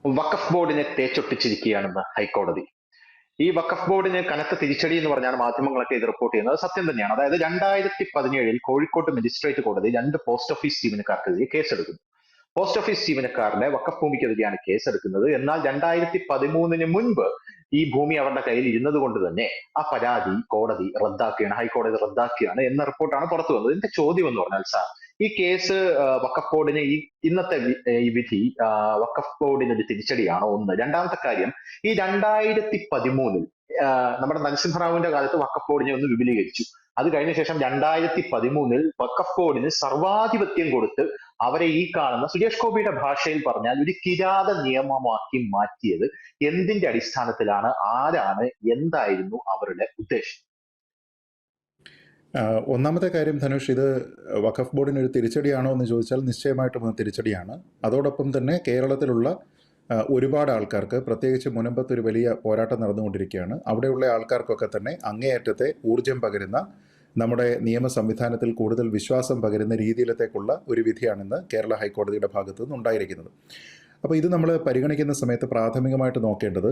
വഖഫ് ബോർഡിനെ തേച്ചൊട്ടിച്ചിരിക്കുകയാണെന്ന് ഹൈക്കോടതി. ഈ വഖഫ് ബോർഡിന് കനത്ത തിരിച്ചടി എന്ന് പറഞ്ഞാണ് മാധ്യമങ്ങളൊക്കെ ഇത് റിപ്പോർട്ട് ചെയ്യുന്നത്. അത് സത്യം തന്നെയാണ്. അതായത് 2017 കോഴിക്കോട് മജിസ്ട്രേറ്റ് കോടതി രണ്ട് പോസ്റ്റ് ഓഫീസ് ജീവനക്കാർക്കെതിരെ കേസെടുക്കുന്നു. പോസ്റ്റ് ഓഫീസ് ജീവനക്കാരുടെ വഖഫ് ഭൂമിക്കെതിരെയാണ് കേസെടുക്കുന്നത്. എന്നാൽ 2013 മുൻപ് ഈ ഭൂമി അവരുടെ കയ്യിൽ ഇരുന്നത് കൊണ്ട് തന്നെ ആ പരാതി കോടതി റദ്ദാക്കുകയാണ്, ഹൈക്കോടതി റദ്ദാക്കുകയാണ് എന്ന റിപ്പോർട്ടാണ് പുറത്തു വന്നത്. ഇതിന്റെ ചോദ്യം എന്ന് പറഞ്ഞാൽ, സാർ, ഈ കേസ് വഖഫ് ബോർഡിന് ഇന്നത്തെ ഈ വിധി വഖഫ് ബോർഡിന് ഒരു തിരിച്ചടിയാണോ? ഒന്ന്. രണ്ടാമത്തെ കാര്യം, ഈ 2013 നമ്മുടെ നരസിംഹറാവുവിന്റെ കാലത്ത് വഖഫ് ബോർഡിനെ ഒന്ന് വിപുലീകരിച്ചു. അത് കഴിഞ്ഞ ശേഷം 2013 വഖഫ് ബോർഡിന് സർവാധിപത്യം കൊടുത്ത് അവരെ ഈ കാണുന്ന, സുരേഷ് ഗോപിയുടെ ഭാഷയിൽ പറഞ്ഞാൽ, ഒരു കിരാത നിയമമാക്കി മാറ്റിയത് എന്തിന്റെ അടിസ്ഥാനത്തിലാണ്? ആരാണ്? എന്തായിരുന്നു അവരുടെ ഉദ്ദേശം? ഒന്നാമത്തെ കാര്യം ധനുഷ്, ഇത് വഖഫ് ബോർഡിന് ഒരു തിരിച്ചടിയാണോ എന്ന് ചോദിച്ചാൽ നിശ്ചയമായിട്ടും അത് തിരിച്ചടിയാണ്. അതോടൊപ്പം തന്നെ കേരളത്തിലുള്ള ഒരുപാട് ആൾക്കാർക്ക്, പ്രത്യേകിച്ച് മുനമ്പത്തൊരു വലിയ പോരാട്ടം നടന്നുകൊണ്ടിരിക്കുകയാണ്. അവിടെയുള്ള ആൾക്കാർക്കൊക്കെ തന്നെ അങ്ങേയറ്റത്തെ ഊർജം പകരുന്ന, നമ്മുടെ നിയമ സംവിധാനത്തിൽ കൂടുതൽ വിശ്വാസം പകരുന്ന രീതിയിലത്തേക്കുള്ള ഒരു വിധിയാണിന്ന് കേരള ഹൈക്കോടതിയുടെ ഭാഗത്തു നിന്നുണ്ടായിരിക്കുന്നത്. അപ്പോൾ ഇത് നമ്മൾ പരിഗണിക്കുന്ന സമയത്ത് പ്രാഥമികമായിട്ട് നോക്കേണ്ടത്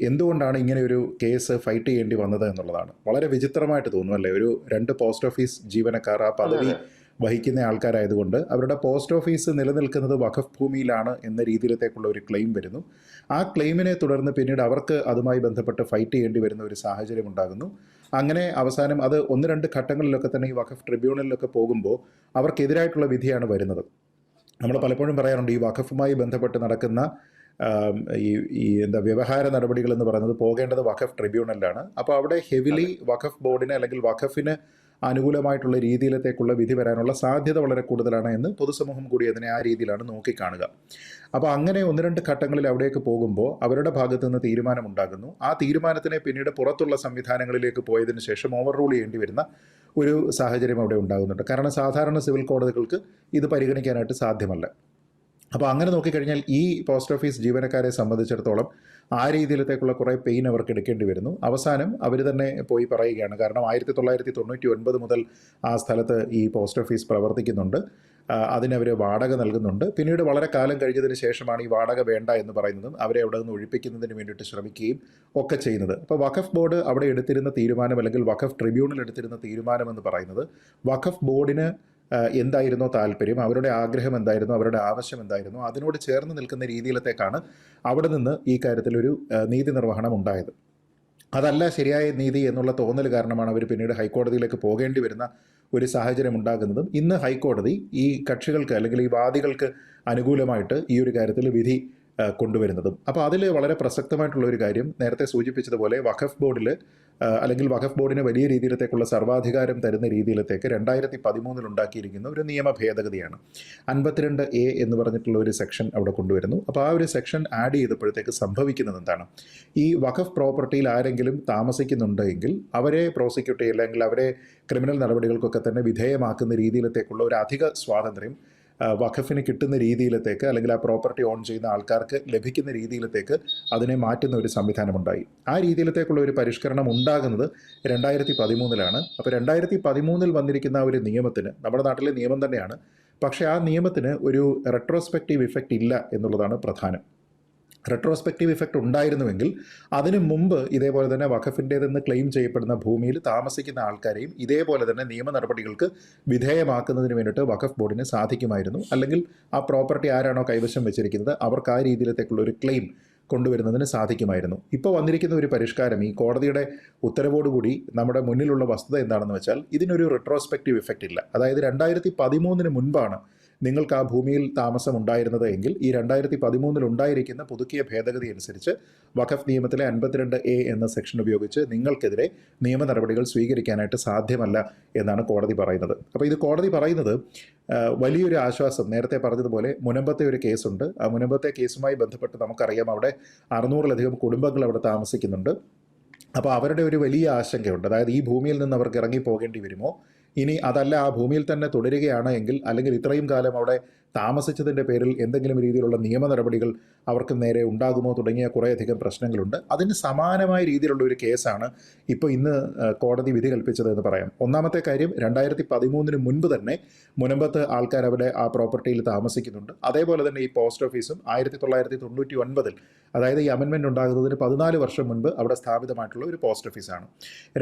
എന്തുകൊണ്ടാണ് ഇങ്ങനെ ഒരു കേസ് ഫൈറ്റ് ചെയ്യേണ്ടി വന്നത് എന്നുള്ളതാണ്. വളരെ വിചിത്രമായിട്ട് തോന്നും അല്ലേ? ഒരു രണ്ട് പോസ്റ്റ് ഓഫീസ് ജീവനക്കാർ ആ പദവി വഹിക്കുന്ന ആൾക്കാരായതുകൊണ്ട് അവരുടെ പോസ്റ്റ് ഓഫീസ് നിലനിൽക്കുന്നത് വഖഫ് ഭൂമിയിലാണ് എന്ന രീതിയിലത്തേക്കുള്ള ഒരു ക്ലെയിം വരുന്നു. ആ ക്ലെയിമിനെ തുടർന്ന് പിന്നീട് അവർക്ക് അതുമായി ബന്ധപ്പെട്ട് ഫൈറ്റ് ചെയ്യേണ്ടി വരുന്ന ഒരു സാഹചര്യം ഉണ്ടാകുന്നു. അങ്ങനെ അവസാനം അത് ഒന്ന് രണ്ട് ഘട്ടങ്ങളിലൊക്കെ തന്നെ ഈ വഖഫ് ട്രിബ്യൂണലിലൊക്കെ പോകുമ്പോൾ അവർക്കെതിരായിട്ടുള്ള വിധിയാണ് വരുന്നത്. നമ്മൾ പലപ്പോഴും പറയാറുണ്ട്, ഈ വഖഫുമായി ബന്ധപ്പെട്ട് നടക്കുന്ന ഈ വ്യവഹാര നടപടികൾ എന്ന് പറയുന്നത് പോകേണ്ടത് വഖഫ് ട്രിബ്യൂണലിലാണ്. അപ്പോൾ അവിടെ ഹെവിലി വഖഫ് ബോർഡിന് അല്ലെങ്കിൽ വഖഫിന് അനുകൂലമായിട്ടുള്ള രീതിയിലത്തേക്കുള്ള വിധി വരാനുള്ള സാധ്യത വളരെ കൂടുതലാണ് എന്ന് പൊതുസമൂഹം കൂടി അതിനെ ആ രീതിയിലാണ് നോക്കിക്കാണുക. അപ്പോൾ അങ്ങനെ ഒന്ന് രണ്ട് ഘട്ടങ്ങളിൽ അവിടേക്ക് പോകുമ്പോൾ അവരുടെ ഭാഗത്തു നിന്ന് തീരുമാനമുണ്ടാകുന്നു. ആ തീരുമാനത്തിനെ പിന്നീട് പുറത്തുള്ള സംവിധാനങ്ങളിലേക്ക് പോയതിനു ശേഷം ഓവർ റൂൾ ചെയ്യേണ്ടി വരുന്ന ഒരു സാഹചര്യം അവിടെ ഉണ്ടാകുന്നുണ്ട്. കാരണം സാധാരണ സിവിൽ കോടതികൾക്ക് ഇത് പരിഗണിക്കാനായിട്ട് സാധ്യമല്ല. അപ്പോൾ അങ്ങനെ നോക്കിക്കഴിഞ്ഞാൽ ഈ പോസ്റ്റ് ഓഫീസ് ജീവനക്കാരെ സംബന്ധിച്ചിടത്തോളം ആ രീതിയിലത്തേക്കുള്ള കുറേ പെയിൻ അവർക്ക് എടുക്കേണ്ടി വരുന്നു. അവസാനം അവർ തന്നെ പോയി പറയുകയാണ്. കാരണം 1999 മുതൽ ആ സ്ഥലത്ത് ഈ പോസ്റ്റ് ഓഫീസ് പ്രവർത്തിക്കുന്നുണ്ട്. അതിനവർ വാടക നൽകുന്നുണ്ട്. പിന്നീട് വളരെ കാലം കഴിഞ്ഞതിന് ശേഷമാണ് ഈ വാടക വേണ്ട എന്ന് പറയുന്നതും അവരെ അവിടെ നിന്ന് ഒഴിപ്പിക്കുന്നതിന് വേണ്ടിയിട്ട് ശ്രമിക്കുകയും ഒക്കെ ചെയ്യുന്നത്. അപ്പോൾ വഖഫ് ബോർഡ് അവിടെ എടുത്തിരുന്ന തീരുമാനം, അല്ലെങ്കിൽ വഖഫ് ട്രിബ്യൂണൽ എടുത്തിരുന്ന തീരുമാനം എന്ന് പറയുന്നത്, വഖഫ് ബോർഡിന് എന്തായിരുന്നോ താല്പര്യം, അവരുടെ ആഗ്രഹം എന്തായിരുന്നു, അവരുടെ ആവശ്യം എന്തായിരുന്നു, അതിനോട് ചേർന്ന് നിൽക്കുന്ന രീതിയിലത്തേക്കാണ് അവിടെ നിന്ന് ഈ കാര്യത്തിലൊരു നീതി നിർവഹണം ഉണ്ടായത്. അതല്ല ശരിയായ നീതി എന്നുള്ള തോന്നൽ കാരണമാണ് അവർ പിന്നീട് ഹൈക്കോടതിയിലേക്ക് പോകേണ്ടി വരുന്ന ഒരു സാഹചര്യം ഉണ്ടാകുന്നതും ഇന്ന് ഹൈക്കോടതി ഈ കക്ഷികൾക്ക് അല്ലെങ്കിൽ ഈ വാദികൾക്ക് അനുകൂലമായിട്ട് ഈ ഒരു കാര്യത്തിൽ വിധി കൊണ്ടുവരുന്നതും. അപ്പോൾ അതിൽ വളരെ പ്രസക്തമായിട്ടുള്ള ഒരു കാര്യം, നേരത്തെ സൂചിപ്പിച്ചതുപോലെ വഖഫ് ബോർഡിൽ അല്ലെങ്കിൽ വഖഫ് ബോർഡിന് വലിയ രീതിയിലത്തേക്കുള്ള സർവാധികാരം തരുന്ന രീതിയിലത്തേക്ക് 2013 ഉണ്ടാക്കിയിരിക്കുന്ന ഒരു നിയമ ഭേദഗതിയാണ്. 52A എന്ന് പറഞ്ഞിട്ടുള്ള ഒരു സെക്ഷൻ അവിടെ കൊണ്ടുവരുന്നു. അപ്പോൾ ആ ഒരു സെക്ഷൻ ആഡ് ചെയ്തപ്പോഴത്തേക്ക് സംഭവിക്കുന്നത് എന്താണ്? ഈ വഖഫ് പ്രോപ്പർട്ടിയിൽ ആരെങ്കിലും താമസിക്കുന്നുണ്ട് എങ്കിൽ അവരെ പ്രോസിക്യൂട്ട് ചെയ്യുക, അല്ലെങ്കിൽ അവരെ ക്രിമിനൽ നടപടികൾക്കൊക്കെ തന്നെ വിധേയമാക്കുന്ന രീതിയിലത്തേക്കുള്ള ഒരു അധിക സ്വാതന്ത്ര്യം വഖഫിന് കിട്ടുന്ന രീതിയിലത്തേക്ക്, അല്ലെങ്കിൽ ആ പ്രോപ്പർട്ടി ഓൺ ചെയ്യുന്ന ആൾക്കാർക്ക് ലഭിക്കുന്ന രീതിയിലത്തേക്ക് അതിനെ മാറ്റുന്ന ഒരു സംവിധാനമുണ്ടായി. ആ രീതിയിലത്തേക്കുള്ള ഒരു പരിഷ്കരണം ഉണ്ടാകുന്നത് 2013 അപ്പോൾ 2013 വന്നിരിക്കുന്ന ഒരു നിയമത്തിന്, നമ്മുടെ നാട്ടിലെ നിയമം തന്നെയാണ്, പക്ഷേ ആ നിയമത്തിന് ഒരു റെട്രോസ്പെക്റ്റീവ് ഇഫക്റ്റ് ഇല്ല എന്നുള്ളതാണ് പ്രധാനം. റെട്രോസ്പെക്റ്റീവ് ഇഫക്റ്റ് ഉണ്ടായിരുന്നുവെങ്കിൽ അതിനു മുമ്പ് ഇതേപോലെ തന്നെ വഖഫിൻ്റേതെന്ന് ക്ലെയിം ചെയ്യപ്പെടുന്ന ഭൂമിയിൽ താമസിക്കുന്ന ആൾക്കാരെയും ഇതേപോലെ തന്നെ നിയമ നടപടികൾക്ക് വിധേയമാക്കുന്നതിന് വേണ്ടിയിട്ട് വഖഫ് ബോർഡിന് സാധിക്കുമായിരുന്നു. അല്ലെങ്കിൽ ആ പ്രോപ്പർട്ടി ആരാണോ കൈവശം വെച്ചിരിക്കുന്നത് അവർക്ക് ആ രീതിയിലത്തേക്കുള്ള ഒരു ക്ലെയിം കൊണ്ടുവരുന്നതിന് സാധിക്കുമായിരുന്നു. ഇപ്പോൾ വന്നിരിക്കുന്ന ഒരു പരിഷ്കാരം, ഈ കോടതിയുടെ ഉത്തരവോടുകൂടി നമ്മുടെ മുന്നിലുള്ള വസ്തുത എന്താണെന്ന് വെച്ചാൽ, ഇതിനൊരു റെട്രോസ്പെക്റ്റീവ് ഇഫക്റ്റ് ഇല്ല. അതായത് 2013 മുൻപാണ് നിങ്ങൾക്ക് ആ ഭൂമിയിൽ താമസം ഉണ്ടായിരുന്നത് എങ്കിൽ ഈ 2013 ഉണ്ടായിരിക്കുന്ന പുതുക്കിയ ഭേദഗതി അനുസരിച്ച് വഖഫ് നിയമത്തിലെ 52A എന്ന സെക്ഷൻ ഉപയോഗിച്ച് നിങ്ങൾക്കെതിരെ നിയമ നടപടികൾ സ്വീകരിക്കാനായിട്ട് സാധ്യമല്ല എന്നാണ് കോടതി പറയുന്നത്. അപ്പോൾ ഇത് കോടതി പറയുന്നത് വലിയൊരു ആശ്വാസം. നേരത്തെ പറഞ്ഞതുപോലെ മുനമ്പത്തെ ഒരു കേസുണ്ട്. ആ മുനമ്പത്തെ കേസുമായി ബന്ധപ്പെട്ട് നമുക്കറിയാം, അവിടെ 600-ലധികം കുടുംബങ്ങൾ അവിടെ താമസിക്കുന്നുണ്ട്. അപ്പോൾ അവരുടെ ഒരു വലിയ ആശങ്കയുണ്ട്. അതായത് ഈ ഭൂമിയിൽ നിന്ന് അവർക്ക് ഇറങ്ങി പോകേണ്ടി വരുമോ, ഇനി അതല്ല ആ ഭൂമിയിൽ തന്നെ തുടരുകയാണ് എങ്കിൽ, അല്ലെങ്കിൽ ഇത്രയും കാലം അവിടെ താമസിച്ചതിൻ്റെ പേരിൽ എന്തെങ്കിലും രീതിയിലുള്ള നിയമ നടപടികൾ അവർക്ക് നേരെ ഉണ്ടാകുമോ തുടങ്ങിയ കുറേയധികം പ്രശ്നങ്ങളുണ്ട്. അതിന് സമാനമായ രീതിയിലുള്ള ഒരു കേസാണ് ഇപ്പോൾ ഇന്ന് കോടതി വിധി കൽപ്പിച്ചത് എന്ന് പറയാം. ഒന്നാമത്തെ കാര്യം, 2013 മുൻപ് തന്നെ മുനമ്പത്ത് ആൾക്കാർ അവിടെ ആ പ്രോപ്പർട്ടിയിൽ താമസിക്കുന്നുണ്ട്. അതേപോലെ തന്നെ ഈ പോസ്റ്റ് ഓഫീസും 1999 അതായത് ഈ അമെൻമെൻറ്റ് ഉണ്ടാകുന്നതിന് 14 വർഷം മുൻപ് അവിടെ സ്ഥാപിതമായിട്ടുള്ള ഒരു പോസ്റ്റ് ഓഫീസാണ്.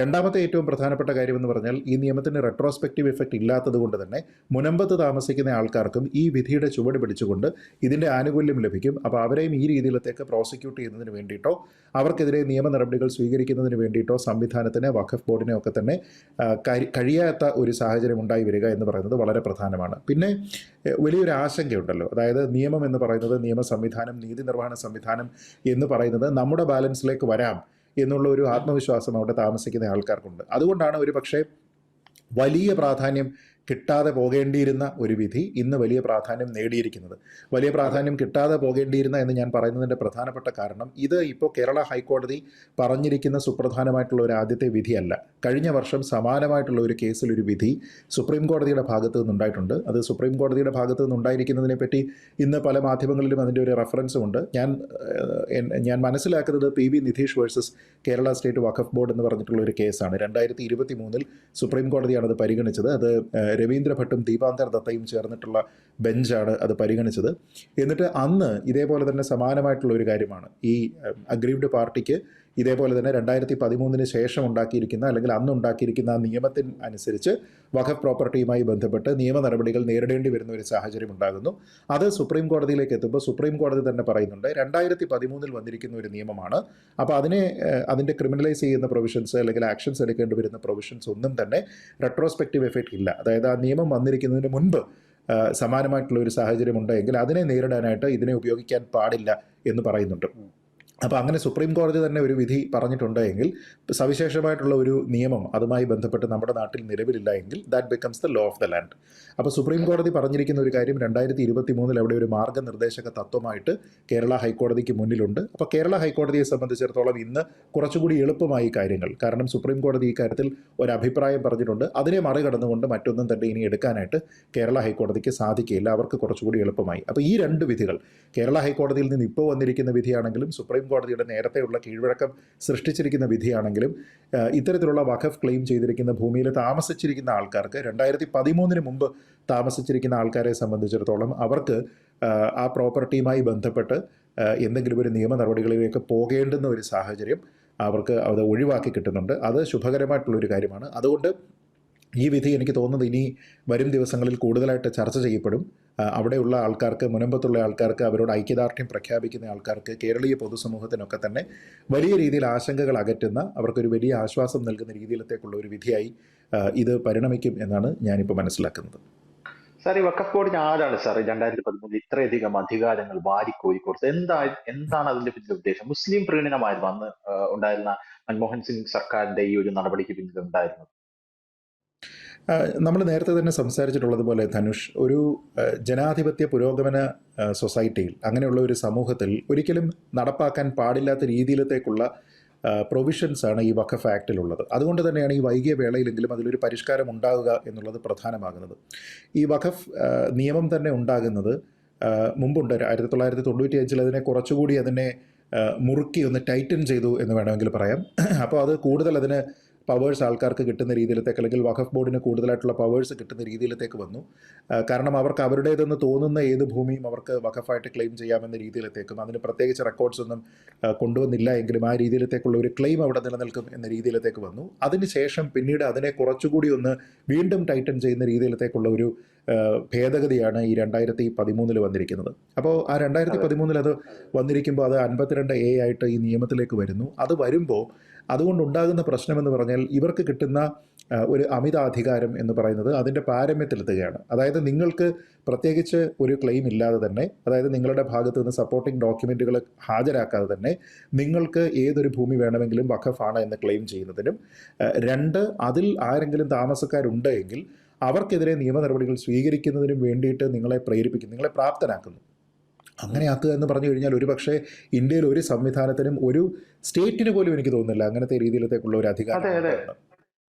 രണ്ടാമത്തെ ഏറ്റവും പ്രധാനപ്പെട്ട കാര്യമെന്ന് പറഞ്ഞാൽ ഈ നിയമത്തിന് റെട്രോസ്പെക്റ്റീവ് എഫക്റ്റ് ഇല്ലാത്തത് കൊണ്ട് തന്നെ മുനമ്പത്ത് താമസിക്കുന്ന ആൾക്കാർക്കും ഈ വിധിയുടെ ചുവട് പിടിച്ചുകൊണ്ട് ഇതിൻ്റെ ആനുകൂല്യം ലഭിക്കും. അപ്പോൾ അവരെയും ഈ രീതിയിലത്തേക്ക് പ്രോസിക്യൂട്ട് ചെയ്യുന്നതിന് വേണ്ടിയിട്ടോ അവർക്കെതിരെ നിയമ നടപടികൾ സ്വീകരിക്കുന്നതിന് വേണ്ടിയിട്ടോ സംവിധാനത്തിന്, വഖഫ് ബോർഡിനെ ഒക്കെ തന്നെ കഴിയാത്ത ഒരു സാഹചര്യം ഉണ്ടായി വരിക എന്ന് പറയുന്നത് വളരെ പ്രധാനമാണ്. പിന്നെ വലിയൊരു ആശങ്കയുണ്ടല്ലോ, അതായത് നിയമം എന്ന് പറയുന്നത്, നിയമ സംവിധാനം, നീതി നിർവഹണ സംവിധാനം എന്ന് പറയുന്നത് നമ്മുടെ ബാലൻസിലേക്ക് വരാം എന്നുള്ള ഒരു ആത്മവിശ്വാസം അവിടെ താമസിക്കുന്ന ആൾക്കാർക്കുണ്ട്. അതുകൊണ്ടാണ് ഒരു പക്ഷേ വലിയ പ്രാധാന്യം കിട്ടാതെ പോകേണ്ടിയിരുന്ന ഒരു വിധി ഇന്ന് വലിയ പ്രാധാന്യം നേടിയിരിക്കുന്നത്. വലിയ പ്രാധാന്യം കിട്ടാതെ പോകേണ്ടിയിരുന്ന എന്ന് ഞാൻ പറയുന്നതിൻ്റെ പ്രധാനപ്പെട്ട കാരണം, ഇത് ഇപ്പോൾ കേരള ഹൈക്കോടതി പറഞ്ഞിരിക്കുന്ന സുപ്രധാനമായിട്ടുള്ള ഒരു ആദ്യത്തെ വിധിയല്ല. കഴിഞ്ഞ വർഷം സമാനമായിട്ടുള്ള ഒരു കേസിൽ ഒരു വിധി സുപ്രീം കോടതിയുടെ ഭാഗത്തു നിന്നുണ്ടായിട്ടുണ്ട്. അത് സുപ്രീം കോടതിയുടെ ഭാഗത്തു നിന്നുണ്ടായിരിക്കുന്നതിനെ പറ്റി ഇന്ന് പല മാധ്യമങ്ങളിലും അതിൻ്റെ ഒരു റെഫറൻസും ഉണ്ട്. ഞാൻ മനസ്സിലാക്കുന്നത് PV Nidheesh versus Kerala state Waqf board എന്ന് പറഞ്ഞിട്ടുള്ള ഒരു കേസാണ്. 2023 സുപ്രീം കോടതിയാണ് അത് പരിഗണിച്ചത്. അത് രവീന്ദ്ര ഭട്ടും ദീപാങ്കർ ദത്തയും ചേർന്നിട്ടുള്ള ബെഞ്ചാണ് അത് പരിഗണിച്ചത്. എന്നിട്ട് അന്ന് ഇതേപോലെ തന്നെ സമാനമായിട്ടുള്ള ഒരു കാര്യമാണ്, ഈ അഗ്രീവ്ഡ് പാർട്ടിക്ക് ഇതേപോലെ തന്നെ 2013 ശേഷം ഉണ്ടാക്കിയിരിക്കുന്ന, അല്ലെങ്കിൽ അന്ന് ഉണ്ടാക്കിയിരിക്കുന്ന ആ നിയമത്തിന് അനുസരിച്ച് വഖഫ് പ്രോപ്പർട്ടിയുമായി ബന്ധപ്പെട്ട് നിയമ നടപടികൾ നേരിടേണ്ടി വരുന്ന ഒരു സാഹചര്യം ഉണ്ടാകുന്നു. അത് സുപ്രീം കോടതിയിലേക്ക് എത്തുമ്പോൾ സുപ്രീം കോടതി തന്നെ പറയുന്നുണ്ട് 2013 വന്നിരിക്കുന്ന ഒരു നിയമമാണ്, അപ്പോൾ അതിൻ്റെ ക്രിമിനലൈസ് ചെയ്യുന്ന പ്രൊവിഷൻസ് അല്ലെങ്കിൽ ആക്ഷൻസ് എടുക്കേണ്ടി വരുന്ന പ്രൊവിഷൻസ് ഒന്നും തന്നെ റെട്രോസ്പെക്റ്റീവ് എഫക്റ്റ് ഇല്ല. അതായത് ആ നിയമം വന്നിരിക്കുന്നതിന് മുൻപ് സമാനമായിട്ടുള്ള ഒരു സാഹചര്യം ഉണ്ടെങ്കിൽ അതിനെ നേരിടാനായിട്ട് ഇതിനെ ഉപയോഗിക്കാൻ പാടില്ല എന്ന് പറയുന്നുണ്ട്. അപ്പോൾ അങ്ങനെ സുപ്രീം കോടതി തന്നെ ഒരു വിധി പറഞ്ഞിട്ടുണ്ട് എങ്കിൽ, സവിശേഷമായിട്ടുള്ള ഒരു നിയമം അതുമായി ബന്ധപ്പെട്ട് നമ്മുടെ നാട്ടിൽ നിലവിലില്ല എങ്കിൽ that becomes the law of the land. അപ്പോൾ സുപ്രീം കോടതി പറഞ്ഞിരിക്കുന്ന ഒരു കാര്യം 2023 അവിടെ ഒരു മാർഗ്ഗനിർദ്ദേശക തത്വമായിട്ട് കേരള ഹൈക്കോടതിക്ക് മുന്നിലുണ്ട്. അപ്പോൾ കേരള ഹൈക്കോടതിയെ സംബന്ധിച്ചിടത്തോളം ഇന്ന് കുറച്ചുകൂടി എളുപ്പമായി കാര്യങ്ങൾ, കാരണം സുപ്രീം കോടതി ഈ കാര്യത്തിൽ ഒരു അഭിപ്രായം പറഞ്ഞിട്ടുണ്ട്. അതിനെ മറികടന്നുകൊണ്ട് മറ്റൊന്നും തന്നെ ഇനി എടുക്കാനായിട്ട് കേരള ഹൈക്കോടതിക്ക് സാധിക്കില്ല. അവർക്ക് കുറച്ചുകൂടി എളുപ്പമായി. അപ്പോൾ ഈ രണ്ട് വിധികൾ, കേരള ഹൈക്കോടതിയിൽ നിന്ന് ഇപ്പോൾ വന്നിരിക്കുന്ന വിധിയാണെങ്കിലും സുപ്രീം കോടതിയുടെ നേരത്തെയുള്ള കീഴ്വഴക്കം സൃഷ്ടിച്ചിരിക്കുന്ന വിധിയാണെങ്കിലും, ഇത്തരത്തിലുള്ള വഖഫ് ക്ലെയിം ചെയ്തിരിക്കുന്ന ഭൂമിയിൽ താമസിച്ചിരിക്കുന്ന ആൾക്കാർക്ക്, 2013 മുമ്പ് താമസിച്ചിരിക്കുന്ന ആൾക്കാരെ സംബന്ധിച്ചിടത്തോളം അവർക്ക് ആ പ്രോപ്പർട്ടിയുമായി ബന്ധപ്പെട്ട് എന്തെങ്കിലും ഒരു നിയമ നടപടികളിലേക്ക് പോകേണ്ടുന്ന ഒരു സാഹചര്യം അവർക്ക് അത് ഒഴിവാക്കി കിട്ടുന്നുണ്ട്. അത് ശുഭകരമായിട്ടുള്ളൊരു കാര്യമാണ്. അതുകൊണ്ട് ഈ വിധി എനിക്ക് തോന്നുന്നത് ഇനി വരും ദിവസങ്ങളിൽ കൂടുതലായിട്ട് ചർച്ച ചെയ്യപ്പെടും. അവിടെയുള്ള ആൾക്കാർക്ക്, മുനമ്പത്തുള്ള ആൾക്കാർക്ക്, അവരോട് ഐക്യദാർഢ്യം പ്രഖ്യാപിക്കുന്ന ആൾക്കാർക്ക്, കേരളീയ പൊതുസമൂഹത്തിനൊക്കെ തന്നെ വലിയ രീതിയിൽ ആശങ്കകൾ അകറ്റുന്ന, അവർക്കൊരു വലിയ ആശ്വാസം നൽകുന്ന രീതിയിലത്തേക്കുള്ള ഒരു വിധിയായി ഇത് പരിണമിക്കും എന്നാണ് ഞാനിപ്പോൾ മനസ്സിലാക്കുന്നത്. സാർ, ഈ വഖഫ് ബോർഡിന് ആരാണ് സാർ 2013 ഇത്രയധികം അധികാരങ്ങൾ വാരിക്കോരി കൊടുത്തത്? എന്താണ് അതിന്റെ പിന്നിലെ ഉദ്ദേശം? മുസ്ലിം പ്രീണനമായിരുന്നു അന്ന് ഉണ്ടായിരുന്ന മൻമോഹൻ സിംഗ് സർക്കാരിന്റെ ഈ ഒരു നടപടിക്ക് പിന്നിൽ ഉണ്ടായിരുന്നത്? നമ്മൾ നേരത്തെ തന്നെ സംസാരിച്ചിട്ടുള്ളതുപോലെ ധനുഷ്, ഒരു ജനാധിപത്യ പുരോഗമന സൊസൈറ്റിയിൽ, അങ്ങനെയുള്ള ഒരു സമൂഹത്തിൽ ഒരിക്കലും നടപ്പാക്കാൻ പാടില്ലാത്ത രീതിയിലത്തേക്കുള്ള പ്രൊവിഷൻസാണ് ഈ വഖഫ് ആക്റ്റിലുള്ളത്. അതുകൊണ്ട് തന്നെയാണ് ഈ വൈകിയ വേളയിലെങ്കിലും അതിലൊരു പരിഷ്കാരം ഉണ്ടാകുക എന്നുള്ളത് പ്രധാനമാകുന്നത്. ഈ വഖഫ് നിയമം തന്നെ ഉണ്ടാകുന്നത് മുമ്പുണ്ട്. 1995 അതിനെ കുറച്ചുകൂടി മുറുക്കി ഒന്ന് ടൈറ്റൻ ചെയ്തു എന്ന് വേണമെങ്കിൽ പറയാം. അപ്പോൾ അത് കൂടുതൽ അതിന് പവേഴ്സ് ആൾക്കാർക്ക് കിട്ടുന്ന രീതിയിലത്തേക്ക്, അല്ലെങ്കിൽ വഖഫ് ബോർഡിന് കൂടുതലായിട്ടുള്ള പവേഴ്സ് കിട്ടുന്ന രീതിയിലത്തേക്ക് വന്നു. കാരണം അവർക്ക് അവരുടേതെന്ന് തോന്നുന്ന ഏത് ഭൂമിയും അവർക്ക് വഖഫായിട്ട് ക്ലെയിം ചെയ്യാമെന്ന രീതിയിലത്തേക്കും, അതിന് പ്രത്യേകിച്ച് റെക്കോർഡ്സ് ഒന്നും കൊണ്ടുവന്നില്ല എങ്കിലും ആ രീതിയിലത്തേക്കുള്ള ഒരു ക്ലെയിം അവിടെ നിലനിൽക്കും എന്ന രീതിയിലത്തേക്ക് വന്നു. അതിനുശേഷം പിന്നീട് അതിനെ കുറച്ചുകൂടി ഒന്ന് വീണ്ടും ടൈറ്റൻ ചെയ്യുന്ന രീതിയിലത്തേക്കുള്ള ഒരു ഭേദഗതിയാണ് ഈ 2013 വന്നിരിക്കുന്നത്. അപ്പോൾ ആ 2013 അത് വന്നിരിക്കുമ്പോൾ അത് 52A ആയിട്ട് ഈ നിയമത്തിലേക്ക് വരുന്നു. അത് വരുമ്പോൾ അതുകൊണ്ടുണ്ടാകുന്ന പ്രശ്നമെന്ന് പറഞ്ഞാൽ, ഇവർക്ക് കിട്ടുന്ന ഒരു അമിതാധികാരം എന്ന് പറയുന്നത് അതിൻ്റെ പാരമ്യത്തിലെത്തുകയാണ്. അതായത് നിങ്ങൾക്ക് പ്രത്യേകിച്ച് ഒരു ക്ലെയിം ഇല്ലാതെ തന്നെ, അതായത് നിങ്ങളുടെ ഭാഗത്ത് നിന്ന് സപ്പോർട്ടിംഗ് ഡോക്യുമെൻറ്റുകൾ ഹാജരാക്കാതെ തന്നെ നിങ്ങൾക്ക് ഏതൊരു ഭൂമി വേണമെങ്കിലും വഖഫാണ് എന്ന് ക്ലെയിം ചെയ്യുന്നതിനും, രണ്ട്, അതിൽ ആരെങ്കിലും താമസക്കാരുണ്ട് എങ്കിൽ അവർക്കെതിരെ നിയമ നടപടികൾ സ്വീകരിക്കുന്നതിനും വേണ്ടിയിട്ട് നിങ്ങളെ പ്രേരിപ്പിക്കുന്നു, നിങ്ങളെ പ്രാപ്തനാക്കുന്നു. അങ്ങനെ ആക്കുക എന്ന് പറഞ്ഞു കഴിഞ്ഞാൽ ഒരുപക്ഷെ ഇന്ത്യയിൽ ഒരു സംവിധാനത്തിനും, ഒരു സ്റ്റേറ്റിന് പോലും എനിക്ക് തോന്നുന്നില്ല അങ്ങനത്തെ രീതിയിലത്തേക്കുള്ള ഒരു അധികാരം.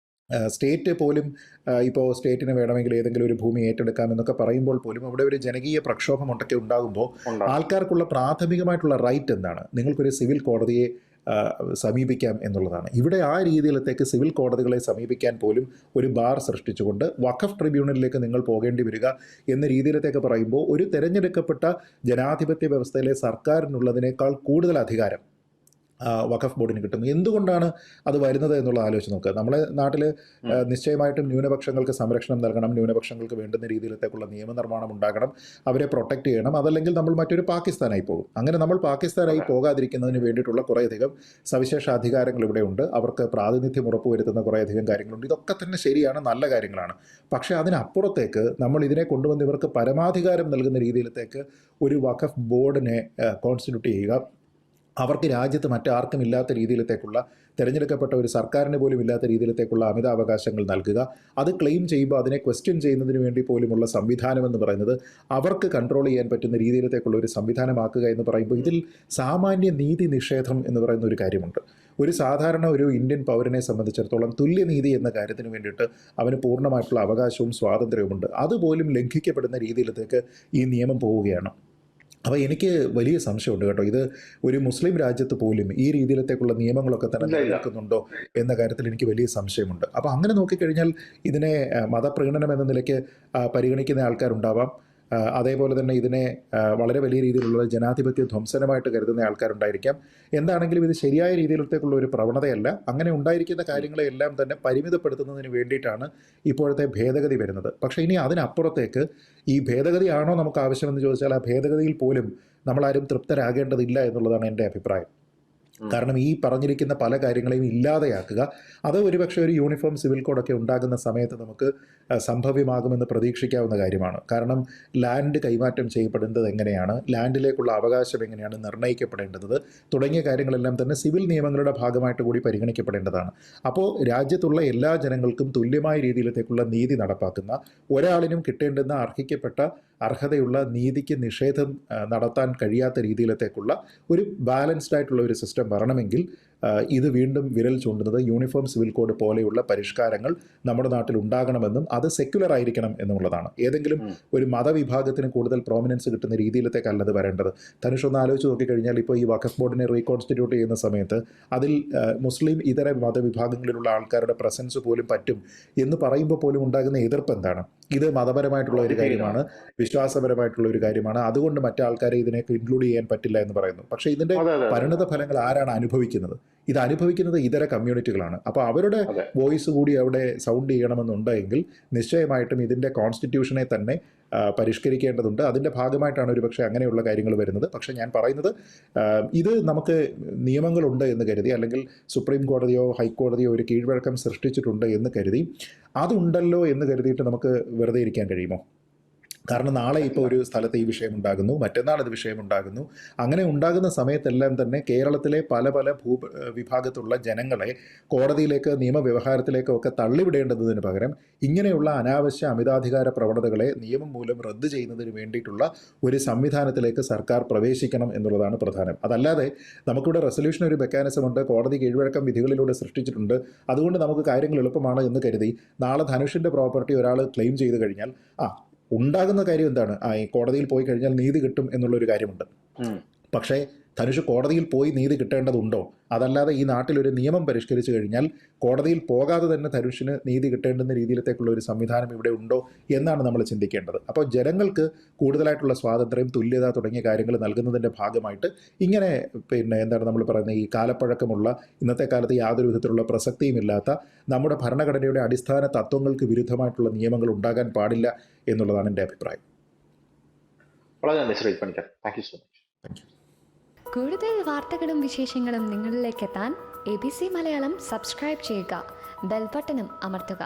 സ്റ്റേറ്റ് പോലും ഇപ്പോൾ സ്റ്റേറ്റിന് വേണമെങ്കിൽ ഏതെങ്കിലും ഒരു ഭൂമി ഏറ്റെടുക്കാമെന്നൊക്കെ പറയുമ്പോൾ പോലും അവിടെ ഒരു ജനകീയ പ്രക്ഷോഭം ഒക്കെ ഉണ്ടാകുമ്പോൾ ആൾക്കാർക്കുള്ള പ്രാഥമികമായിട്ടുള്ള റൈറ്റ് എന്താണ്? നിങ്ങൾക്കൊരു സിവിൽ കോടതിയെ സമീപിക്കാം എന്നുള്ളതാണ്. ഇവിടെ ആ രീതിയിലത്തേക്ക് സിവിൽ കോടതികളെ സമീപിക്കാൻ പോലും ഒരു ബാർ സൃഷ്ടിച്ചുകൊണ്ട് വഖഫ് ട്രിബ്യൂണലിലേക്ക് നിങ്ങൾ പോകേണ്ടി വരിക എന്ന രീതിയിലത്തേക്ക് പറയുമ്പോൾ ഒരു തിരഞ്ഞെടുക്കപ്പെട്ട ജനാധിപത്യ വ്യവസ്ഥയിലെ സർക്കാരിനുള്ളതിനേക്കാൾ കൂടുതൽ അധികാരം വഖഫ് ബോർഡിന് കിട്ടുന്നു. എന്തുകൊണ്ടാണ് അത് വരുന്നത് എന്നുള്ള ആലോചിച്ച് നോക്കുക. നമ്മളെ നാട്ടിൽ നിശ്ചയമായിട്ടും ന്യൂനപക്ഷങ്ങൾക്ക് സംരക്ഷണം നൽകണം, ന്യൂനപക്ഷങ്ങൾക്ക് വേണ്ടുന്ന രീതിയിലത്തേക്കുള്ള നിയമനിർമ്മാണം ഉണ്ടാകണം, അവരെ പ്രൊട്ടക്റ്റ് ചെയ്യണം. അതല്ലെങ്കിൽ നമ്മൾ മറ്റൊരു പാകിസ്ഥാനായി പോകും. അങ്ങനെ നമ്മൾ പാകിസ്ഥാനായി പോകാതിരിക്കുന്നതിന് വേണ്ടിയിട്ടുള്ള കുറേയധികം സവിശേഷ അധികാരങ്ങൾ ഇവിടെ ഉണ്ട്. അവർക്ക് പ്രാതിനിധ്യം ഉറപ്പുവരുത്തുന്ന കുറേയധികം കാര്യങ്ങളുണ്ട്. ഇതൊക്കെ തന്നെ ശരിയാണ്, നല്ല കാര്യങ്ങളാണ്. പക്ഷേ അതിനപ്പുറത്തേക്ക് നമ്മൾ ഇതിനെ കൊണ്ടുവന്ന് ഇവർക്ക് പരമാധികാരം നൽകുന്ന രീതിയിലത്തേക്ക് ഒരു വഖഫ് ബോർഡിനെ കോൺസ്റ്റിറ്റ്യൂട്ട് ചെയ്യുക, അവർക്ക് രാജ്യത്ത് മറ്റാർക്കും ഇല്ലാത്ത രീതിയിലത്തേക്കുള്ള തിരഞ്ഞെടുക്കപ്പെട്ട ഒരു സർക്കാരിന് പോലും ഇല്ലാത്ത രീതിയിലത്തേക്കുള്ള അമിതാവകാശങ്ങൾ നൽകുക, അത് ക്ലെയിം ചെയ്യുമ്പോൾ അതിനെ ക്വസ്റ്റ്യൻ ചെയ്യുന്നതിന് വേണ്ടി പോലുമുള്ള സംവിധാനം എന്ന് പറയുന്നത് അവർക്ക് കൺട്രോൾ ചെയ്യാൻ പറ്റുന്ന രീതിയിലത്തേക്കുള്ള ഒരു സംവിധാനമാക്കുക എന്ന് പറയുമ്പോൾ ഇതിൽ സാമാന്യ നീതി നിഷേധം എന്ന് പറയുന്ന ഒരു കാര്യമുണ്ട്. ഒരു സാധാരണ ഒരു ഇന്ത്യൻ പൗരനെ സംബന്ധിച്ചിടത്തോളം തുല്യനീതി എന്ന കാര്യത്തിന് വേണ്ടിയിട്ട് അവന് പൂർണ്ണമായിട്ടുള്ള അവകാശവും സ്വാതന്ത്ര്യവുമുണ്ട്. അതുപോലും ലംഘിക്കപ്പെടുന്ന രീതിയിലത്തേക്ക് ഈ നിയമം പോവുകയാണ്. അപ്പോൾ എനിക്ക് വലിയ സംശയമുണ്ട് കേട്ടോ, ഇത് ഒരു മുസ്ലിം രാജ്യത്ത് പോലും ഈ രീതിയിലത്തേക്കുള്ള നിയമങ്ങളൊക്കെ തന്നെ നിലനിൽക്കുന്നുണ്ടോ എന്ന കാര്യത്തിൽ എനിക്ക് വലിയ സംശയമുണ്ട്. അപ്പോൾ അങ്ങനെ നോക്കിക്കഴിഞ്ഞാൽ ഇതിനെ മതപ്രീണനം എന്ന നിലയ്ക്ക് പരിഗണിക്കുന്ന ആൾക്കാരുണ്ടാവാം. അതേപോലെ തന്നെ ഇതിനെ വളരെ വലിയ രീതിയിലുള്ള ജനാധിപത്യ ധ്വംസനമായിട്ട് കരുതുന്ന ആൾക്കാരുണ്ടായിരിക്കാം. എന്താണെങ്കിലും ഇത് ശരിയായ രീതിയിലത്തേക്കുള്ള ഒരു പ്രവണതയല്ല. അങ്ങനെ ഉണ്ടായിരിക്കുന്ന കാര്യങ്ങളെല്ലാം തന്നെ പരിമിതപ്പെടുത്തുന്നതിന് വേണ്ടിയിട്ടാണ് ഇപ്പോഴത്തെ ഭേദഗതി വരുന്നത്. പക്ഷേ ഇനി അതിനപ്പുറത്തേക്ക് ഈ ഭേദഗതിയാണോ നമുക്ക് ആവശ്യമെന്ന് ചോദിച്ചാൽ ആ ഭേദഗതിയിൽ പോലും നമ്മളാരും തൃപ്തരാകേണ്ടതില്ല എന്നുള്ളതാണ് എൻ്റെ അഭിപ്രായം. കാരണം ഈ പറഞ്ഞിരിക്കുന്ന പല കാര്യങ്ങളെയും ഇല്ലാതെയാക്കുക, അത് ഒരുപക്ഷെ ഒരു യൂണിഫോം സിവിൽ കോഡൊക്കെ ഉണ്ടാകുന്ന സമയത്ത് നമുക്ക് സംഭവ്യമാകുമെന്ന് പ്രതീക്ഷിക്കാവുന്ന കാര്യമാണ്. കാരണം ലാൻഡ് കൈമാറ്റം ചെയ്യപ്പെടുന്നത് എങ്ങനെയാണ്, ലാൻഡിലേക്കുള്ള അവകാശം എങ്ങനെയാണ് നിർണ്ണയിക്കപ്പെടേണ്ടത് തുടങ്ങിയ കാര്യങ്ങളെല്ലാം തന്നെ സിവിൽ നിയമങ്ങളുടെ ഭാഗമായിട്ട് കൂടി പരിഗണിക്കപ്പെടേണ്ടതാണ്. അപ്പോൾ രാജ്യത്തുള്ള എല്ലാ ജനങ്ങൾക്കും തുല്യമായ രീതിയിലത്തേക്കുള്ള നീതി നടപ്പാക്കുന്ന, ഒരാളിനും കിട്ടേണ്ടുന്ന അർഹിക്കപ്പെട്ട അർഹതയുള്ള നീതിക്ക് നിഷേധം നടത്താൻ കഴിയാത്ത രീതിയിലത്തേക്കുള്ള ഒരു ബാലൻസ്ഡ് ആയിട്ടുള്ള ഒരു സിസ്റ്റം വരണമെങ്കിൽ ഇത് വീണ്ടും വിരൽ ചൂണ്ടുന്നത് യൂണിഫോം സിവിൽ കോഡ് പോലെയുള്ള പരിഷ്കാരങ്ങൾ നമ്മുടെ നാട്ടിൽ ഉണ്ടാകണമെന്നും അത് സെക്യുലർ ആയിരിക്കണം എന്നുള്ളതാണ്. ഏതെങ്കിലും ഒരു മതവിഭാഗത്തിന് കൂടുതൽ പ്രോമിനൻസ് കിട്ടുന്ന രീതിയിലത്തേക്കല്ല അത് വരേണ്ടത്. ധനുഷ് ഒന്ന് ആലോചിച്ച് നോക്കിക്കഴിഞ്ഞാൽ ഇപ്പോൾ ഈ വഖഫ് ബോർഡിനെ റീകോൺസ്റ്റിറ്റ്യൂട്ട് ചെയ്യുന്ന സമയത്ത് അതിൽ മുസ്ലിം ഇതര മതവിഭാഗങ്ങളിലുള്ള ആൾക്കാരുടെ പ്രസൻസ് പോലും പറ്റും എന്ന് പറയുമ്പോൾ പോലും ഉണ്ടാകുന്ന എതിർപ്പ് എന്താണ്? ഇത് മതപരമായിട്ടുള്ള ഒരു കാര്യമാണ്, വിശ്വാസപരമായിട്ടുള്ള ഒരു കാര്യമാണ്, അതുകൊണ്ട് മറ്റാൾക്കാരെ ഇതിനൊക്കെ ഇൻക്ലൂഡ് ചെയ്യാൻ പറ്റില്ല എന്ന് പറയുന്നു. പക്ഷേ ഇതിൻ്റെ പരിണത ഫലങ്ങൾ ആരാണ് അനുഭവിക്കുന്നത്? ഇത് അനുഭവിക്കുന്നത് ഇതര കമ്മ്യൂണിറ്റികളാണ്. അപ്പോൾ അവരുടെ വോയിസ് കൂടി അവിടെ സൗണ്ട് ചെയ്യണമെന്നുണ്ടെങ്കിൽ നിശ്ചയമായിട്ടും ഇതിൻ്റെ കോൺസ്റ്റിറ്റ്യൂഷനെ തന്നെ പരിഷ്കരിക്കേണ്ടതുണ്ട്. അതിൻ്റെ ഭാഗമായിട്ടാണ് ഒരുപക്ഷെ അങ്ങനെയുള്ള കാര്യങ്ങൾ വരുന്നത്. പക്ഷേ ഞാൻ പറയുന്നത് ഇത് നമുക്ക് നിയമങ്ങളുണ്ട് എന്ന് കരുതി, അല്ലെങ്കിൽ സുപ്രീം കോടതിയോ ഹൈക്കോടതിയോ ഒരു കീഴ്വഴക്കം സൃഷ്ടിച്ചിട്ടുണ്ട് എന്ന് കരുതി അതുണ്ടല്ലോ എന്ന് കരുതിയിട്ട് നമുക്ക് വെറുതെ ഇരിക്കാൻ കഴിയുമോ? കാരണം നാളെ ഇപ്പോൾ ഒരു സ്ഥലത്ത് ഈ വിഷയം ഉണ്ടാകുന്നു, മറ്റന്നാൾ ഇത് വിഷയം ഉണ്ടാകുന്നു. അങ്ങനെ ഉണ്ടാകുന്ന സമയത്തെല്ലാം തന്നെ കേരളത്തിലെ പല പല വിഭാഗത്തുള്ള ജനങ്ങളെ കോടതിയിലേക്ക് നിയമവ്യവഹാരത്തിലേക്കോ ഒക്കെ തള്ളിവിടേണ്ടതിന് പകരം ഇങ്ങനെയുള്ള അനാവശ്യ അമിതാധികാര പ്രവണതകളെ നിയമം മൂലം റദ്ദ് ചെയ്യുന്നതിന് വേണ്ടിയിട്ടുള്ള ഒരു സംവിധാനത്തിലേക്ക് സർക്കാർ പ്രവേശിക്കണം എന്നുള്ളതാണ് പ്രധാനം. അതല്ലാതെ നമുക്കിവിടെ റെസൊല്യൂഷൻ ഒരു മെക്കാനിസം ഉണ്ട്, കോടതി കീഴ്വഴക്കം വിധികളിലൂടെ സൃഷ്ടിച്ചിട്ടുണ്ട്, അതുകൊണ്ട് നമുക്ക് കാര്യങ്ങൾ എളുപ്പമാണ് എന്ന് കരുതി നാളെ ധനുഷിൻ്റെ പ്രോപ്പർട്ടി ഒരാൾ ക്ലെയിം ചെയ്ത് കഴിഞ്ഞാൽ ഉണ്ടാകുന്ന കാര്യം എന്താണ്? ഈ കോടതിയിൽ പോയി കഴിഞ്ഞാൽ നീതി കിട്ടും എന്നുള്ളൊരു കാര്യമുണ്ട്. പക്ഷേ ധനുഷ് കോടതിയിൽ പോയി നീതി കിട്ടേണ്ടതുണ്ടോ? അതല്ലാതെ ഈ നാട്ടിലൊരു നിയമം പരിഷ്കരിച്ചു കഴിഞ്ഞാൽ കോടതിയിൽ പോകാതെ തന്നെ ധനുഷിന് നീതി കിട്ടേണ്ടുന്ന രീതിയിലത്തേക്കുള്ള ഒരു സംവിധാനം ഇവിടെ ഉണ്ടോ എന്നാണ് നമ്മൾ ചിന്തിക്കേണ്ടത്. അപ്പോൾ ജനങ്ങൾക്ക് കൂടുതലായിട്ടുള്ള സ്വാതന്ത്ര്യം, തുല്യത തുടങ്ങിയ കാര്യങ്ങൾ നൽകുന്നതിൻ്റെ ഭാഗമായിട്ട് ഇങ്ങനെ എന്താണ് നമ്മൾ പറയുന്നത്, ഈ കാലപ്പഴക്കമുള്ള ഇന്നത്തെ കാലത്ത് യാതൊരു വിധത്തിലുള്ള പ്രസക്തിയുമില്ലാത്ത നമ്മുടെ ഭരണഘടനയുടെ അടിസ്ഥാന തത്വങ്ങൾക്ക് വിരുദ്ധമായിട്ടുള്ള നിയമങ്ങൾ ഉണ്ടാകാൻ പാടില്ല എന്നുള്ളതാണ് എൻ്റെ അഭിപ്രായം. വളരെ നന്ദി Shri Panicker. Thank you so much. കൂടുതൽ വാർത്തകളും വിശേഷങ്ങളും നിങ്ങളിലേക്ക് എത്താൻ ABC മലയാളം സബ്സ്ക്രൈബ് ചെയ്യുക, ബെൽ ബട്ടണും അമർത്തുക.